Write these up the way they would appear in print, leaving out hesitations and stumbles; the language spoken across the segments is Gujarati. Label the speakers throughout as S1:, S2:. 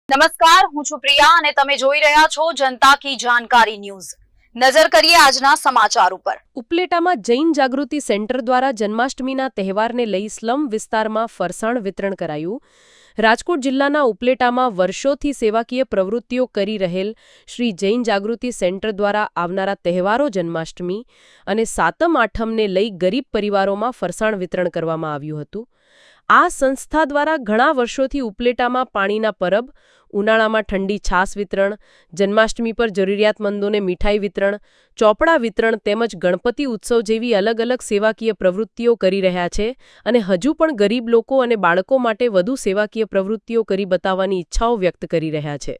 S1: નમસ્કાર, હું છું પ્રિયા અને તમે જોઈ રહ્યા છો જનતા કી જાણકારી ન્યૂઝ। નજર કરીએ આજના સમાચાર ઉપર।
S2: ઉપલેટામાં જૈન જાગૃતિ સેન્ટર દ્વારા જન્માષ્ટમીના તહેવારને લઈ સ્લમ વિસ્તારમાં ફરસાણ વિતરણ કરાયું। રાજકોટ જિલ્લાના ઉપલેટામાં વર્ષોથી સેવાકીય પ્રવૃત્તિઓ કરી રહેલ શ્રી જૈન જાગૃતિ સેન્ટર દ્વારા આવનારા તહેવારો જન્માષ્ટમી અને સાતમ આઠમને લઈ ગરીબ પરિવારોમાં ફરસાણ વિતરણ કરવામાં આવ્યું હતું। આ સંસ્થા દ્વારા ઘણા વર્ષોથી ઉપલેટામાં પાણીના પરબ, ઉનાળામાં ઠંડી છાસ વિતરણ, જન્માષ્ટમી પર જરૂરિયાતમંદોને મીઠાઈ વિતરણ, ચોપડા વિતરણ તેમજ ગણપતિ ઉત્સવ જેવી અલગ અલગ સેવાકીય પ્રવૃત્તિઓ કરી રહ્યા છે અને હજુ પણ ગરીબ લોકો અને બાળકો માટે વધુ સેવાકીય પ્રવૃત્તિઓ કરી બતાવવાની ઈચ્છાઓ વ્યક્ત કરી રહ્યા છે।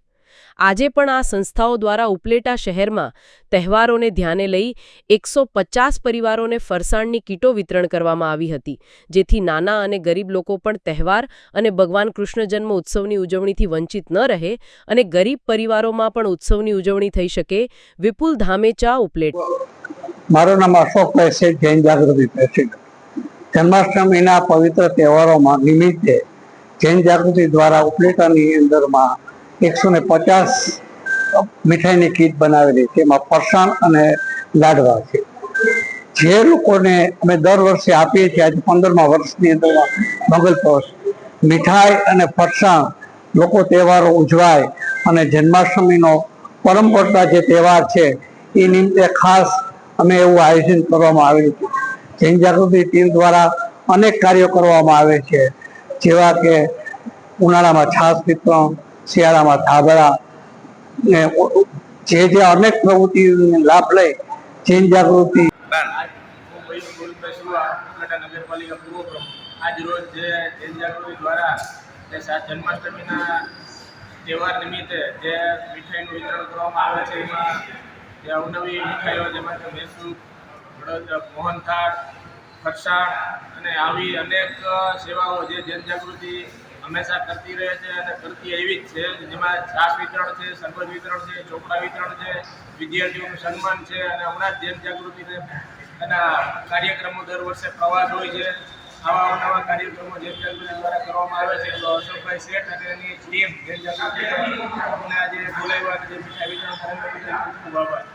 S2: આજે પણ આ સંસ્થાઓ દ્વારા ઉપલેટા શહેરમાં તહેવારોને ધ્યાને લઈ 150 પરિવારોને ફરસાણની કીટો વિતરણ કરવામાં આવી હતી, જેથી નાના અને ગરીબ લોકો પણ તહેવાર અને ભગવાન કૃષ્ણ જન્મ ઉત્સવની ઉજવણીથી વંચિત ન રહે અને ગરીબ પરિવારોમાં પણ ઉત્સવની ઉજવણી થઈ શકે। વિપુલ ધામેચા, ઉપલેટા।
S3: મારું નામ અશોકભાઈ છે, જૈન જાગૃતિ પ્રેસિડેન્ટ। જન્માષ્ટમીના પવિત્ર તહેવારોમાં નિમિત્તે જૈન જાગૃતિ દ્વારા ઉપલેટાની અંદરમાં 150 મીઠાઈની કીટ બનાવેલી, તેમાં ફરસાણ અને લાડવા છે, જે લોકોને અમે દર વર્ષે આપીએ છીએ। આજે 15મા વર્ષની અંદરમાં મંગલ પ્રવેશ મીઠાઈ અને ફરસાણ લોકો તહેવારો ઉજવાય અને જન્માષ્ટમીનો પરંપરા જે તહેવાર છે એ નિમિત્તે ખાસ અમે એવું આયોજન કરવામાં આવેલું છે। જૈન જાગૃતિ ટીમ દ્વારા અનેક કાર્યો કરવામાં આવે છે, જેવા કે ઉનાળામાં છાસ વિતરણ, શિયાળામાં ધાબળા, જે અનેક પ્રવૃત્તિનો લાભ લઈ જૈન જાગૃતિ
S4: નગરપાલિકા પૂર્વ પ્રમુખ આજ રોજ જે જૈન જાગૃતિ દ્વારા જન્માષ્ટમીના તહેવાર નિમિત્તે જે મીઠાઈનું વિતરણ કરવામાં આવે છે, એમાં જે અવનવી મીઠાઈઓ જેમાં કે મૈસૂર, મોહનથાળ, ફરસાણ અને આવી અનેક સેવાઓ જે જૈન જાગૃતિ હંમેશા કરતી રહે છે અને કરતી એવી જ છે, જેમાં છાસ વિતરણ છે, શરબત વિતરણ છે, ચોપડા વિતરણ છે, વિદ્યાર્થીઓનું સન્માન છે અને હમણાં જ જૈન જાગૃતિને એના કાર્યક્રમો દર વર્ષે પ્રવાસ હોય છે। આવા અવનવા કાર્યક્રમો જૈન જાગૃતિ દ્વારા કરવામાં આવે છે। તો અશોકભાઈ શેઠ અને એની ટીમ જૈન જાગૃતિ અમને આજે બોલાવ્યા, જે મીઠાઈ વિતરણ ખૂબ ખૂબ આભાર।